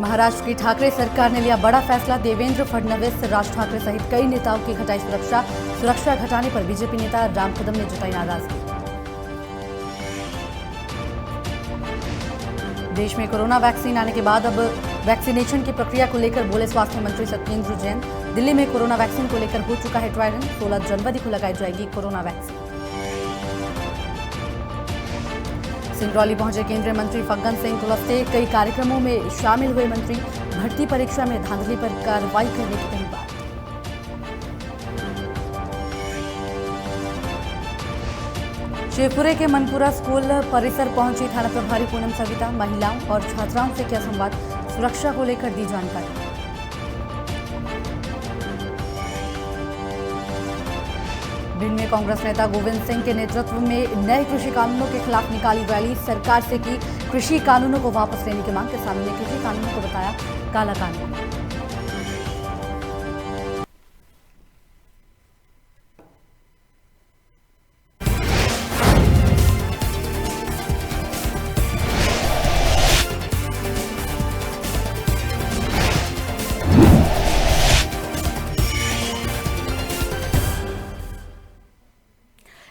महाराष्ट्र की ठाकरे सरकार ने लिया बड़ा फैसला। देवेंद्र फडणवीस, राज ठाकरे सहित कई नेताओं की घटाई सुरक्षा घटाने पर बीजेपी नेता राम कदम ने जताई नाराजगी। देश में कोरोना वैक्सीन आने के बाद अब वैक्सीनेशन की प्रक्रिया को लेकर बोले स्वास्थ्य मंत्री सत्येंद्र जैन। दिल्ली में कोरोना वैक्सीन को लेकर हो चुका है ट्रायल रन। 16 जनवरी को लगाई जाएगी कोरोना वैक्सीन। सिंगरौली पहुंचे केंद्रीय मंत्री फग्गन सिंह कुलस्ते। कई कार्यक्रमों में शामिल हुए मंत्री। भर्ती परीक्षा में धांधली पर कार्रवाई करने की कही बात। शिवपुरी के मनपुरा स्कूल परिसर पहुंची थाना प्रभारी पूनम सविता। महिलाओं और छात्राओं से किया संवाद। सुरक्षा को लेकर दी जानकारी। भिंड में कांग्रेस नेता गोविंद सिंह के नेतृत्व में नए कृषि कानूनों के खिलाफ निकाली रैली। सरकार से की कृषि कानूनों को वापस लेने की मांग। किसानों ने कृषि कानूनों को बताया काला कानून।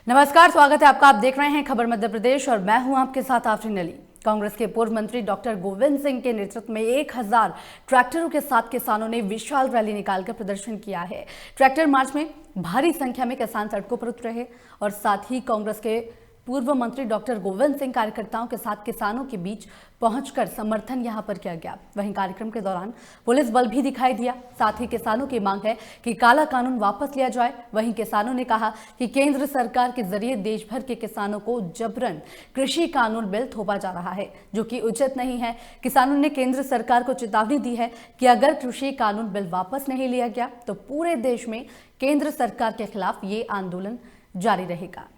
नमस्कार, स्वागत है आपका। आप देख रहे हैं खबर मध्य प्रदेश और मैं हूं आपके साथ आफरीन अली। कांग्रेस के पूर्व मंत्री डॉक्टर गोविंद सिंह के नेतृत्व में 1000 ट्रैक्टरों के साथ किसानों ने विशाल रैली निकालकर प्रदर्शन किया है। ट्रैक्टर मार्च में भारी संख्या में किसान सड़कों पर उतरे हैं और साथ ही कांग्रेस के पूर्व मंत्री डॉक्टर गोविंद सिंह कार्यकर्ताओं के साथ किसानों के बीच पहुंचकर समर्थन यहां पर किया गया। वहीं कार्यक्रम के दौरान पुलिस बल भी दिखाई दिया। साथ ही किसानों की मांग है कि काला कानून वापस लिया जाए। वहीं किसानों ने कहा कि केंद्र सरकार के जरिए देश भर के किसानों को जबरन कृषि कानून बिल थोपा जा रहा है, जो कि उचित नहीं है। किसानों ने केंद्र सरकार को चेतावनी दी है कि अगर कृषि कानून बिल वापस नहीं लिया गया तो पूरे देश में केंद्र सरकार के खिलाफ ये आंदोलन जारी रहेगा।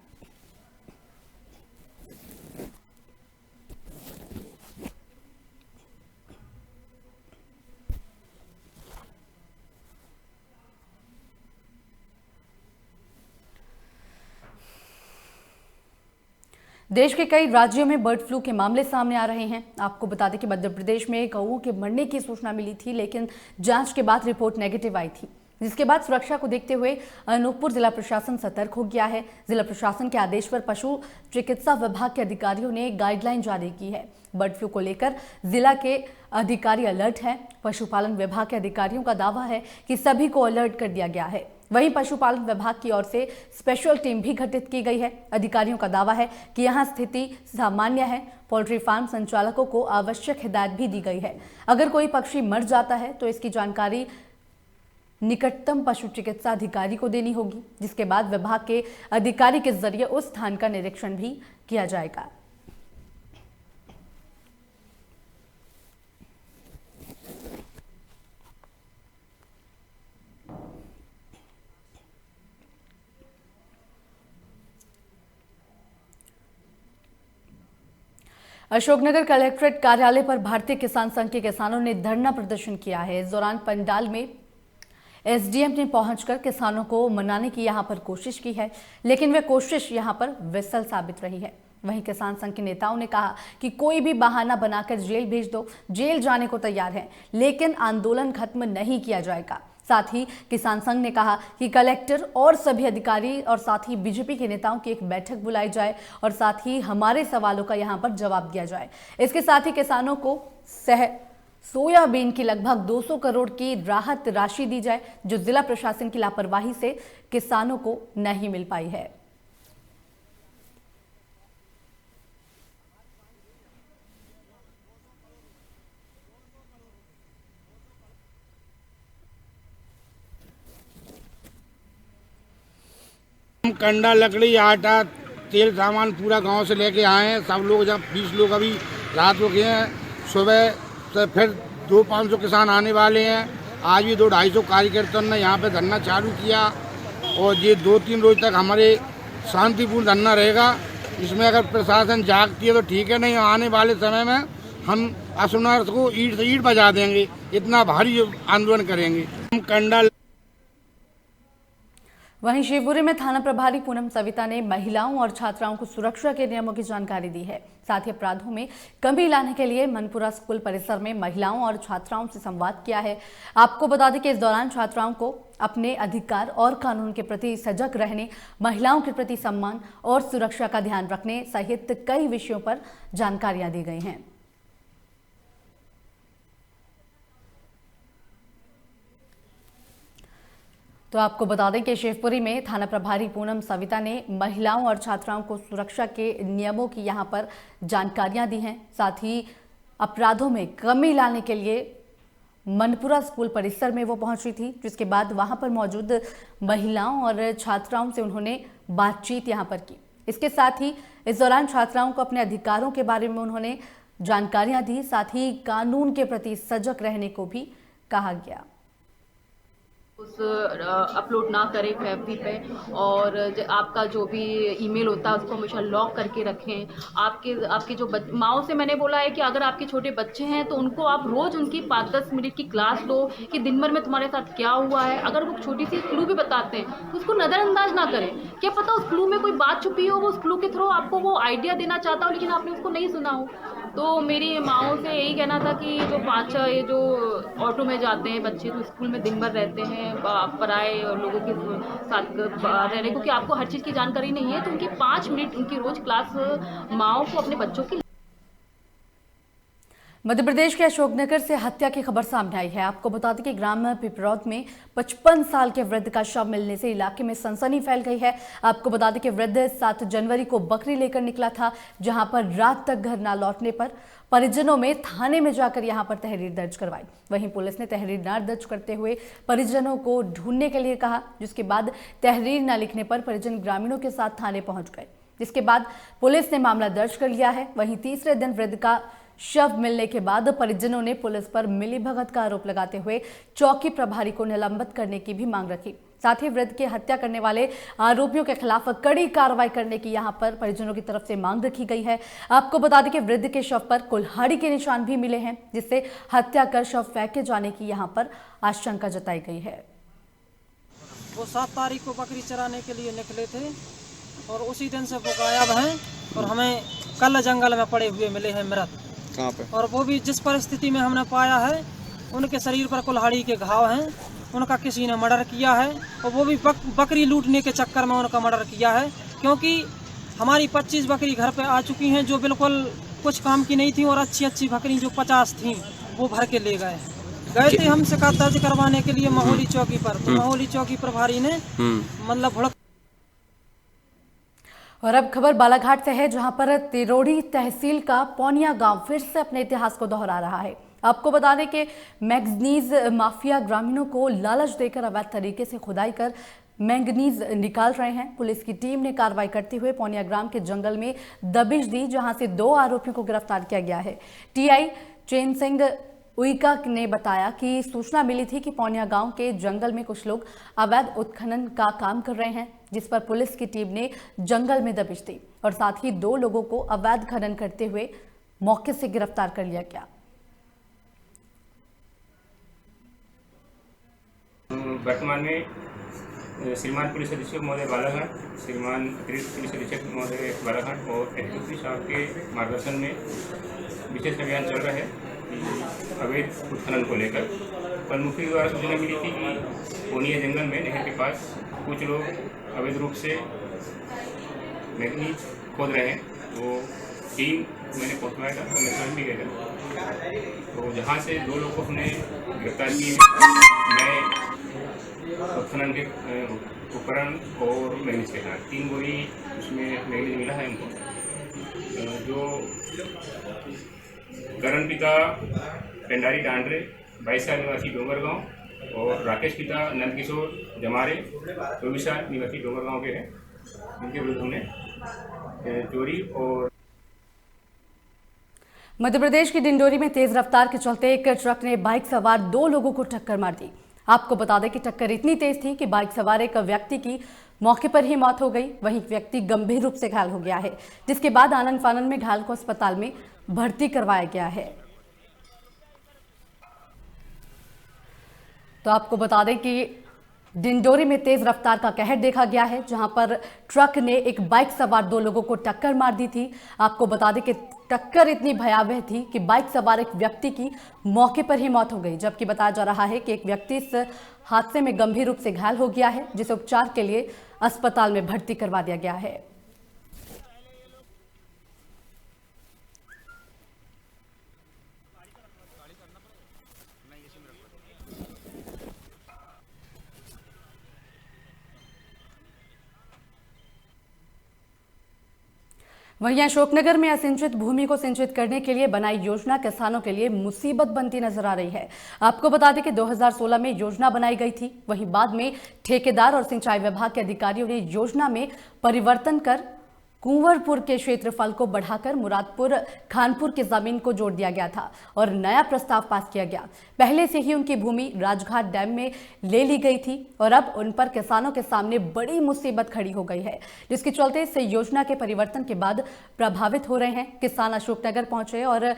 देश के कई राज्यों में बर्ड फ्लू के मामले सामने आ रहे हैं। आपको बता दें कि मध्य प्रदेश में कौओं के मरने की सूचना मिली थी, लेकिन जांच के बाद रिपोर्ट नेगेटिव आई थी, जिसके बाद सुरक्षा को देखते हुए अनूपपुर जिला प्रशासन सतर्क हो गया है। जिला प्रशासन के आदेश पर पशु चिकित्सा विभाग के अधिकारियों ने गाइडलाइन जारी की है। बर्ड फ्लू को लेकर जिला के अधिकारी अलर्ट हैं। पशुपालन विभाग के अधिकारियों का दावा है कि सभी को अलर्ट कर दिया गया है। वहीं पशुपालन विभाग की ओर से स्पेशल टीम भी गठित की गई है। अधिकारियों का दावा है कि यहां स्थिति सामान्य है। पोल्ट्री फार्म संचालकों को आवश्यक हिदायत भी दी गई है। अगर कोई पक्षी मर जाता है तो इसकी जानकारी निकटतम पशु चिकित्सा अधिकारी को देनी होगी, जिसके बाद विभाग के अधिकारी के जरिए उस स्थान का निरीक्षण भी किया जाएगा। अशोकनगर कलेक्ट्रेट कार्यालय पर भारतीय किसान संघ के किसानों ने धरना प्रदर्शन किया है। इस दौरान पंडाल में एसडीएम ने पहुंचकर किसानों को मनाने की यहां पर कोशिश की है, लेकिन वह कोशिश यहां पर विफल साबित रही है। वहीं किसान संघ के नेताओं ने कहा कि कोई भी बहाना बनाकर जेल भेज दो, जेल जाने को तैयार है, लेकिन आंदोलन खत्म नहीं किया जाएगा। साथ ही किसान संघ ने कहा कि कलेक्टर और सभी अधिकारी और साथ ही बीजेपी के नेताओं की एक बैठक बुलाई जाए और साथ ही हमारे सवालों का यहां पर जवाब दिया जाए। इसके साथ ही किसानों को सोयाबीन की लगभग 200 करोड़ की राहत राशि दी जाए, जो जिला प्रशासन की लापरवाही से किसानों को नहीं मिल पाई है। हम कंडा, लकड़ी, आटा, तेल सामान पूरा गांव से लेके आए हैं। सब लोग जब 20 लोग अभी रात को गए हैं, सुबह तो फिर 200-500 किसान आने वाले हैं। आज भी 200-250 कार्यकर्ताओं ने यहाँ पे धरना चालू किया और ये 2-3 रोज तक हमारे शांतिपूर्ण धरना रहेगा। इसमें अगर प्रशासन जागती है तो ठीक है, नहीं आने वाले समय में हम अशोकनगर को ईंट से ईंट बजा देंगे। इतना भारी आंदोलन करेंगे। हम कंडा वहीं शिवपुरी में थाना प्रभारी पूनम सविता ने महिलाओं और छात्राओं को सुरक्षा के नियमों की जानकारी दी है। साथ ही अपराधों में कमी लाने के लिए मनपुरा स्कूल परिसर में महिलाओं और छात्राओं से संवाद किया है। आपको बता दें कि इस दौरान छात्राओं को अपने अधिकार और कानून के प्रति सजग रहने, महिलाओं के प्रति सम्मान और सुरक्षा का ध्यान रखने सहित कई विषयों पर जानकारियां दी गई हैं। तो आपको बता दें कि शिवपुरी में थाना प्रभारी पूनम सविता ने महिलाओं और छात्राओं को सुरक्षा के नियमों की यहां पर जानकारियां दी हैं। साथ ही अपराधों में कमी लाने के लिए मनपुरा स्कूल परिसर में वो पहुंची थी, जिसके बाद वहां पर मौजूद महिलाओं और छात्राओं से उन्होंने बातचीत यहां पर की। इसके साथ ही इस दौरान छात्राओं को अपने अधिकारों के बारे में उन्होंने जानकारियां दी। साथ ही कानून के प्रति सजग रहने को भी कहा गया। उस अपलोड ना करें एफबी पे, और आपका जो भी ईमेल होता है उसको हमेशा लॉक करके रखें। आपके जो माओ से मैंने बोला है कि अगर आपके छोटे बच्चे हैं तो उनको आप रोज़ उनकी 5-10 मिनट की क्लास लो कि दिन भर में तुम्हारे साथ क्या हुआ है। अगर वो छोटी सी क्लू भी बताते हैं तो उसको नज़रअंदाज ना करें। क्या पता उस क्लू में कोई बात छुपी हो, वो उस क्लू के थ्रू आपको वो आइडिया देना चाहता हो लेकिन आपने उसको नहीं सुना हो। तो मेरी माओ से यही कहना था कि ये जो ऑटो में जाते हैं बच्चे, तो स्कूल में दिन भर रहते हैं पराए लोगों के साथ रहने को, कि आपको हर चीज़ की जानकारी नहीं है, तो उनकी 5 मिनट उनकी रोज क्लास माओ को अपने बच्चों की। मध्य प्रदेश के अशोकनगर से हत्या की खबर सामने आई है। आपको बता दें कि ग्राम पिपरौद में 55 साल के वृद्ध का शव मिलने से इलाके में सनसनी फैल गई है। आपको बता दें कि वृद्ध 7 जनवरी को बकरी लेकर निकला था, जहां पर रात तक घर न लौटने पर परिजनों में थाने में जाकर यहां पर तहरीर दर्ज करवाई। वहीं पुलिस ने तहरीर न दर्ज करते हुए परिजनों को ढूंढने के लिए कहा, जिसके बाद तहरीर न लिखने पर परिजन ग्रामीणों के साथ थाने पहुंच गए, जिसके बाद पुलिस ने मामला दर्ज कर लिया है। वहीं तीसरे दिन वृद्ध का शव मिलने के बाद परिजनों ने पुलिस पर मिलीभगत का आरोप लगाते हुए चौकी प्रभारी को निलंबित करने की भी मांग रखी। साथ ही वृद्ध की हत्या करने वाले आरोपियों के खिलाफ कड़ी कार्रवाई करने की यहां पर परिजनों की तरफ से मांग रखी गई है। आपको बता दें कि वृद्ध के शव पर कुल्हाड़ी के निशान भी मिले हैं, जिससे हत्या कर शव फेंके जाने की यहां पर आशंका जताई गई है। वो 7 तारीख को बकरी चराने के लिए निकले थे और उसी दिन से वो गायब हैं और हमें कल जंगल में पड़े हुए मिले हैं मृत। कहाँ पे? और वो भी जिस परिस्थिति में हमने पाया है, उनके शरीर पर कुल्हाड़ी के घाव हैं, उनका किसी ने मर्डर किया है, और वो भी बकरी लूटने के चक्कर में उनका मर्डर किया है। क्योंकि हमारी 25 बकरी घर पे आ चुकी हैं जो बिल्कुल कुछ काम की नहीं थी, और अच्छी बकरी जो 50 थी वो भर के ले गए थे हम शिकायत दर्ज करवाने के लिए महोली चौकी पर। तो महोली चौकी प्रभारी ने मतलब भुड़क। और अब खबर बालाघाट से है, जहां पर तिरोड़ी तहसील का पौनिया गांव फिर से अपने इतिहास को दोहरा रहा है। आपको बता दें कि मैंगनीज माफिया ग्रामीणों को लालच देकर अवैध तरीके से खुदाई कर मैंगनीज निकाल रहे हैं। पुलिस की टीम ने कार्रवाई करते हुए पौनिया ग्राम के जंगल में दबिश दी, जहां से 2 आरोपियों को गिरफ्तार किया गया है। टीआई चैन सिंह उइका ने बताया कि सूचना मिली थी कि पौनिया गांव के जंगल में कुछ लोग अवैध उत्खनन का काम कर रहे हैं, जिस पर पुलिस की टीम ने जंगल में दबिश दी और साथ ही 2 लोगों को अवैध खनन करते हुए मौके से गिरफ्तार कर लिया गया। वर्तमान में श्रीमान पुलिस अधीक्षक महोदय बालाघाट, श्रीमान अतिरिक्त पुलिस अधीक्षक महोदय बालाघाट और एसपी साहब के मार्गदर्शन में विशेष अभियान चल रहा है अवैध उत्खनन को लेकर। पनमुखी द्वारा सूचना मिली थी कि पौनिया जंगल में नहर के पास कुछ लोग अवैध रूप से मैंगनीज खोद रहे हैं। वो टीम मैंने पोस्टमार्टम का मैं स्वयं भी गया था, तो जहाँ से 2 लोग को हमने गिरफ्तार किए। मैं उत्खनन के उपकरण और मैंगनीज के साथ 3 बोरी उसमें मैंगनीज मिला है हमको। जो करण पिता पेंडारी डांडरे 22 साल निवासी डोंगरगांव और राकेश पिता नंदकिशोर जमारे 24 साल निवासी डोंगरगांव के हैं, उनके विरुद्ध हमने चोरी और। मध्य प्रदेश की डिंडोरी में तेज रफ्तार के चलते एक ट्रक ने बाइक सवार 2 लोगों को टक्कर मार दी। आपको बता दें कि टक्कर इतनी तेज थी कि बाइक सवार एक व्यक्ति की मौके पर ही मौत हो गई। वहीं व्यक्ति गंभीर रूप से घायल हो गया है, जिसके बाद आनन फानन में घायल को अस्पताल में भर्ती करवाया गया है। तो आपको बता दें कि डिंडोरी में तेज रफ्तार का कहर देखा गया है, जहां पर ट्रक ने एक बाइक सवार 2 लोगों को टक्कर मार दी थी। आपको बता दें कि टक्कर इतनी भयावह थी कि बाइक सवार एक व्यक्ति की मौके पर ही मौत हो गई, जबकि बताया जा रहा है कि एक व्यक्ति इस हादसे में गंभीर रूप से घायल हो गया है, जिसे उपचार के लिए अस्पताल में भर्ती करवा दिया गया है। वहीं अशोकनगर में असिंचित भूमि को सिंचित करने के लिए बनाई योजना किसानों के लिए मुसीबत बनती नजर आ रही है। आपको बता दें कि 2016 में योजना बनाई गई थी, वहीं बाद में ठेकेदार और सिंचाई विभाग के अधिकारियों ने योजना में परिवर्तन कर कुंवरपुर के क्षेत्रफल को बढ़ाकर मुरादपुर खानपुर की जमीन को जोड़ दिया गया था और नया प्रस्ताव पास किया गया। पहले से ही उनकी भूमि राजघाट डैम में ले ली गई थी और अब उन पर किसानों के सामने बड़ी मुसीबत खड़ी हो गई है, जिसके चलते इस योजना के परिवर्तन के बाद प्रभावित हो रहे हैं। किसान अशोकनगर पहुंचे और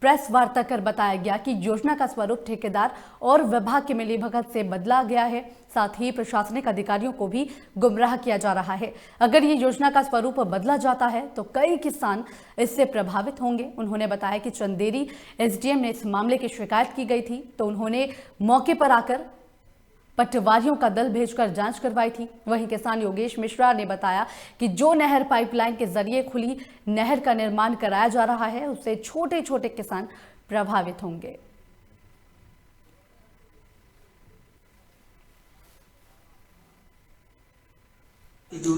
प्रेस वार्ता कर बताया गया कि योजना का स्वरूप ठेकेदार और विभाग के मिलीभगत से बदला गया है, साथ ही प्रशासनिक अधिकारियों को भी गुमराह किया जा रहा है। अगर ये योजना का स्वरूप बदला जाता है तो कई किसान इससे प्रभावित होंगे। उन्होंने बताया कि चंदेरी एसडीएम ने इस मामले की शिकायत की गई थी तो उन्होंने मौके पर आकर पटवारियों का दल भेजकर जांच करवाई थी। वहीं किसान योगेश मिश्रा ने बताया कि जो नहर पाइपलाइन के जरिए खुली नहर का निर्माण कराया जा रहा है, उससे छोटे छोटे किसान प्रभावित होंगे। जो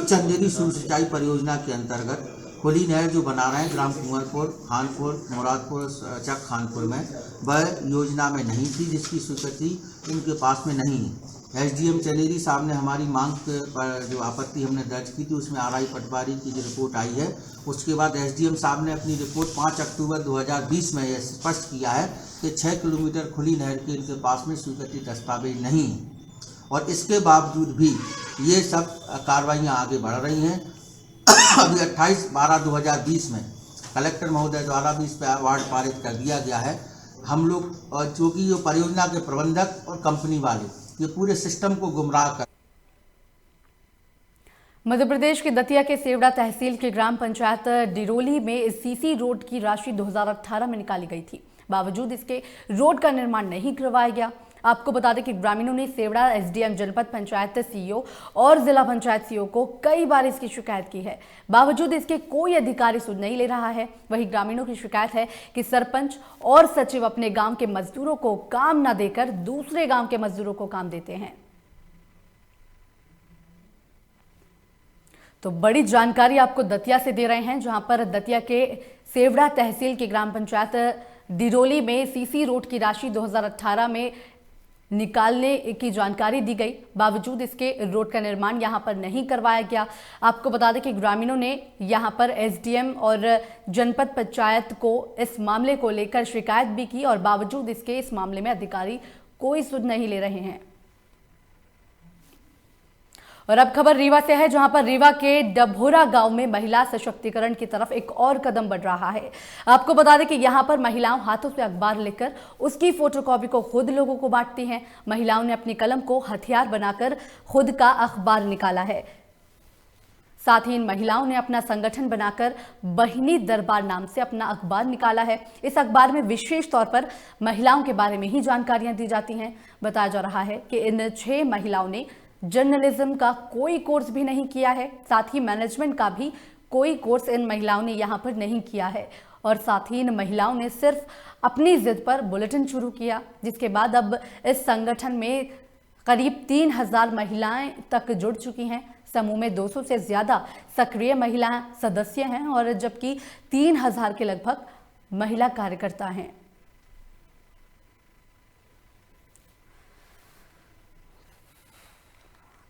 चंदेरी सूक्ष्म सिंचाई परियोजना के अंतर्गत खुली नहर जो बना रहे हैं ग्राम कुंवरपुर, खानपुर, मुरादपुर, चक खानपुर में, वह योजना में नहीं थी, जिसकी स्वीकृति इनके पास में नहीं है। एसडीएम चंदेरी साहब ने हमारी मांग पर जो आपत्ति हमने दर्ज की थी, उसमें आरआई पटवारी की जो रिपोर्ट आई है, उसके बाद एसडीएम साहब ने अपनी रिपोर्ट 5 अक्टूबर 2020 में यह स्पष्ट किया है कि 6 किलोमीटर खुली नहर के इनके पास में स्वीकृति दस्तावेज नहीं है और इसके बावजूद भी ये सब कार्रवाइयाँ आगे बढ़ रही हैं। अभी 28/12/2020 में कलेक्टर महोदय द्वारा भी इस पर अवार्ड पारित कर दिया गया है। हम लोग चूँकि जो परियोजना के प्रबंधक और कंपनी वाले ये पूरे सिस्टम को गुमराह कर। मध्य प्रदेश के दतिया के सेवड़ा तहसील के ग्राम पंचायत डिरोली में सीसी रोड की राशि 2018 में निकाली गई थी, बावजूद इसके रोड का निर्माण नहीं करवाया गया। आपको बता दें कि ग्रामीणों ने सेवड़ा एसडीएम, जनपद पंचायत सीईओ और जिला पंचायत सीईओ को कई बार इसकी शिकायत की है, बावजूद इसके कोई अधिकारी सुध नहीं ले रहा है। वहीं ग्रामीणों की शिकायत है कि सरपंच और सचिव अपने गांव के मजदूरों को काम न देकर दूसरे गांव के मजदूरों को काम देते हैं। तो बड़ी जानकारी आपको दतिया से दे रहे हैं, जहां पर दतिया के सेवड़ा तहसील के ग्राम पंचायत डिरोली में सीसी रोड की राशि 2018 में निकालने की जानकारी दी गई, बावजूद इसके रोड का निर्माण यहां पर नहीं करवाया गया। आपको बता दें कि ग्रामीणों ने यहां पर एसडीएम और जनपद पंचायत को इस मामले को लेकर शिकायत भी की और बावजूद इसके इस मामले में अधिकारी कोई सुध नहीं ले रहे हैं। और अब खबर रीवा से है, जहां पर रीवा के डभोरा गांव में महिला सशक्तिकरण की तरफ एक और कदम बढ़ रहा है। आपको बता दें कि यहां पर महिलाओं हाथों से अखबार लेकर उसकी फोटोकॉपी को खुद लोगों को बांटती हैं। महिलाओं ने अपनी कलम को हथियार बनाकर खुद का अखबार निकाला है। साथ ही इन महिलाओं ने अपना संगठन बनाकर बहिनी दरबार नाम से अपना अखबार निकाला है। इस अखबार में विशेष तौर पर महिलाओं के बारे में ही जानकारियां दी जाती हैं। बताया जा रहा है कि इन 6 महिलाओं ने जर्नलिज्म का कोई कोर्स भी नहीं किया है, साथ ही मैनेजमेंट का भी कोई कोर्स इन महिलाओं ने यहाँ पर नहीं किया है और साथ ही इन महिलाओं ने सिर्फ अपनी जिद पर बुलेटिन शुरू किया, जिसके बाद अब इस संगठन में करीब 3000 महिलाएं तक जुड़ चुकी हैं। समूह में 200 से ज़्यादा सक्रिय महिला सदस्य हैं और जबकि 3000 के लगभग महिला कार्यकर्ता हैं।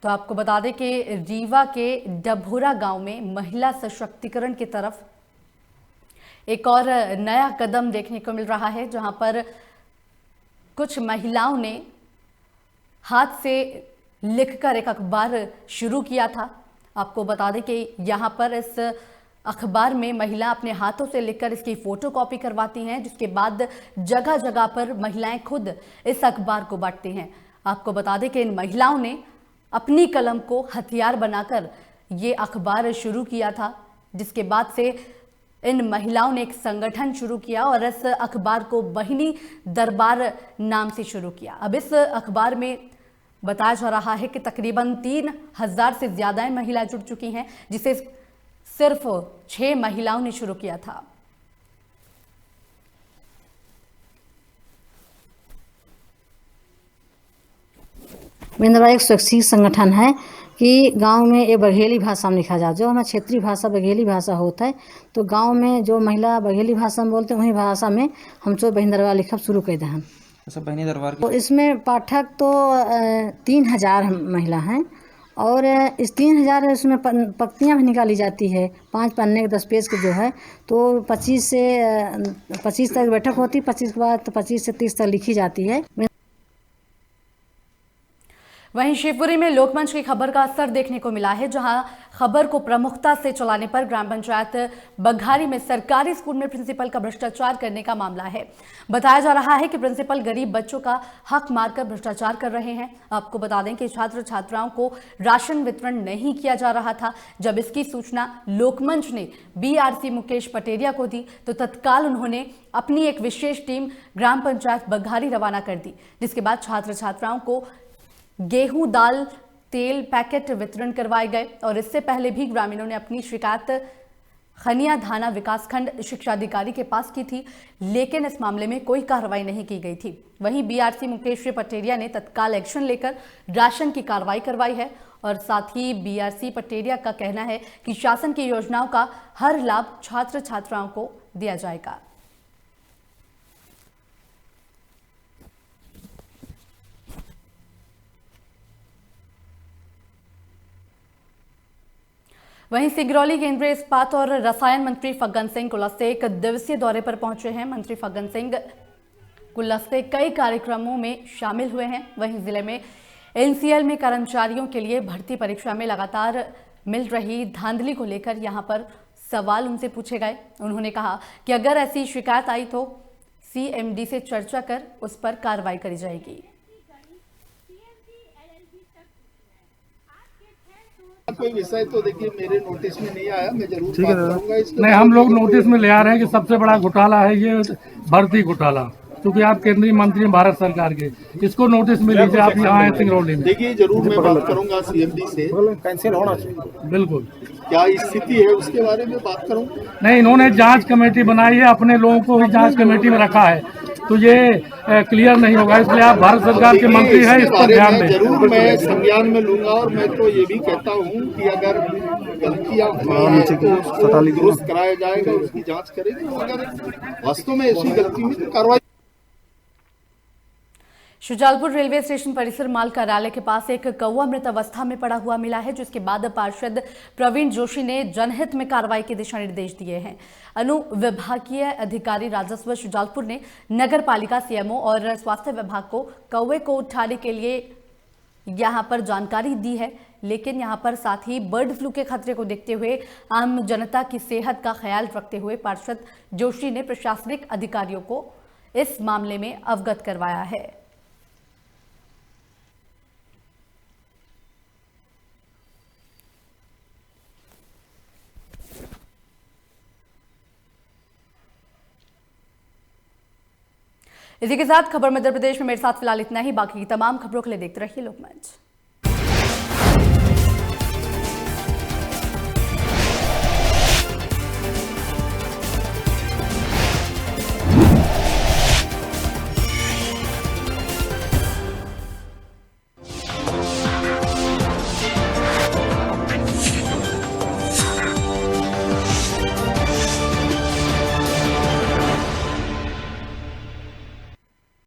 तो आपको बता दें कि रीवा के डभोरा गांव में महिला सशक्तिकरण की तरफ एक और नया कदम देखने को मिल रहा है, जहां पर कुछ महिलाओं ने हाथ से लिखकर एक अखबार शुरू किया था। आपको बता दें कि यहां पर इस अखबार में महिला अपने हाथों से लिखकर इसकी फोटोकॉपी करवाती हैं, जिसके बाद जगह जगह पर महिलाएं खुद इस अखबार को बांटती हैं। आपको बता दें कि इन महिलाओं ने अपनी कलम को हथियार बनाकर ये अखबार शुरू किया था, जिसके बाद से इन महिलाओं ने एक संगठन शुरू किया और इस अखबार को बहिनी दरबार नाम से शुरू किया। अब इस अखबार में बताया जा रहा है कि तकरीबन 3000 से ज्यादा महिलाएं जुड़ चुकी हैं, जिसे सिर्फ 6 महिलाओं ने शुरू किया था। मेरा एक स्वैच्छिक संगठन है कि गांव में ये बघेली भाषा में लिखा जाए। जो हमारा क्षेत्रीय भाषा बघेली भाषा होता है, तो गांव में जो महिला बघेली भाषा में बोलते हैं वही भाषा में हम सब बहन दरबार लिखब शुरू कर दे हैं। सब बहनी दरबार तो इसमें पाठक तो 3000 महिला हैं और इस 3000 इसमें पंक्तियाँ भी निकाली जाती है। 5 पन्ने के 10 पेज के जो है, तो 25 तक बैठक होती है। 25 के बाद 25 से 30 तक लिखी जाती है। वहीं शिवपुरी में लोकमंच की खबर का असर देखने को मिला है, जहां खबर को प्रमुखता से चलाने पर ग्राम पंचायत बघारी में सरकारी स्कूल में प्रिंसिपल का भ्रष्टाचार करने का मामला है। बताया जा रहा है कि प्रिंसिपल गरीब बच्चों का हक मारकर भ्रष्टाचार कर रहे हैं। आपको बता दें कि छात्र छात्राओं को राशन वितरण नहीं किया जा रहा था। जब इसकी सूचना लोकमंच ने BRC मुकेश पटेरिया को दी, तो तत्काल उन्होंने अपनी एक विशेष टीम ग्राम पंचायत बघारी रवाना कर दी, जिसके बाद छात्र छात्राओं को गेहूं, दाल, तेल पैकेट वितरण करवाए गए। और इससे पहले भी ग्रामीणों ने अपनी शिकायत खनिया धाना विकासखंड शिक्षा अधिकारी के पास की थी, लेकिन इस मामले में कोई कार्रवाई नहीं की गई थी। वहीं BRC मुकेश पटेरिया ने तत्काल एक्शन लेकर राशन की कार्रवाई करवाई है। और साथ ही BRC पटेरिया का कहना है कि शासन की योजनाओं का हर लाभ छात्र छात्राओं को दिया जाएगा। वहीं सिंगरौली केंद्रीय इस्पात और रसायन मंत्री फग्गन सिंह कुलस्ते एक दिवसीय दौरे पर पहुंचे हैं। मंत्री फग्गन सिंह कुलस्ते कई कार्यक्रमों में शामिल हुए हैं। वहीं जिले में NCL में कर्मचारियों के लिए भर्ती परीक्षा में लगातार मिल रही धांधली को लेकर यहां पर सवाल उनसे पूछे गए। उन्होंने कहा कि अगर ऐसी शिकायत आई तो CMD से चर्चा कर उस पर कार्रवाई करी जाएगी। कोई विषय तो देखिए मेरे नोटिस में नहीं आया, मैं जरूर बात करूंगा इसके। नहीं, हम लोग नोटिस में ले आ रहे हैं कि सबसे बड़ा घोटाला है ये भर्ती घोटाला, क्योंकि आप केंद्रीय मंत्री हैं भारत सरकार के। इसको नोटिस में लीजिए, आप यहाँ आए सिंगरौली में। देखिए जरूर मैं बात करूंगा CMD से, कैंसिल होना चाहिए। बिल्कुल, क्या स्थिति है उसके बारे में बात करूंगा। नहीं, इन्होंने जांच कमेटी बनाई है, अपने लोगों को ही जांच कमेटी में रखा है, तो ये क्लियर नहीं होगा। इसलिए आप भारत सरकार के मंत्री हैं, इस पर ध्यान दें। जरूर मैं संज्ञान में लूंगा और मैं तो ये भी कहता हूँ कि अगर गलतियां हुई हैं तो उसको दुरुस्त कराया जाएगा, उसकी जांच करेंगे। अगर वास्तव में ऐसी गलती हुई तो कार्रवाई। शुजालपुर रेलवे स्टेशन परिसर माल कार्यालय के पास एक कौवा मृत अवस्था में पड़ा हुआ मिला है, जिसके बाद पार्षद प्रवीण जोशी ने जनहित में कार्रवाई के दिशा निर्देश दिए हैं। अनुविभागीय अधिकारी राजस्व शुजालपुर ने नगर पालिका, CMO और स्वास्थ्य विभाग को कौवे को उठाने के लिए यहां पर जानकारी दी है, लेकिन यहां पर साथ ही बर्ड फ्लू के खतरे को देखते हुए आम जनता की सेहत का ख्याल रखते हुए पार्षद जोशी ने प्रशासनिक अधिकारियों को इस मामले में अवगत करवाया है। इसी के साथ खबर मध्य प्रदेश में मेरे साथ फिलहाल इतना ही। बाकी की तमाम खबरों के लिए देखते रहिए लोकमंच।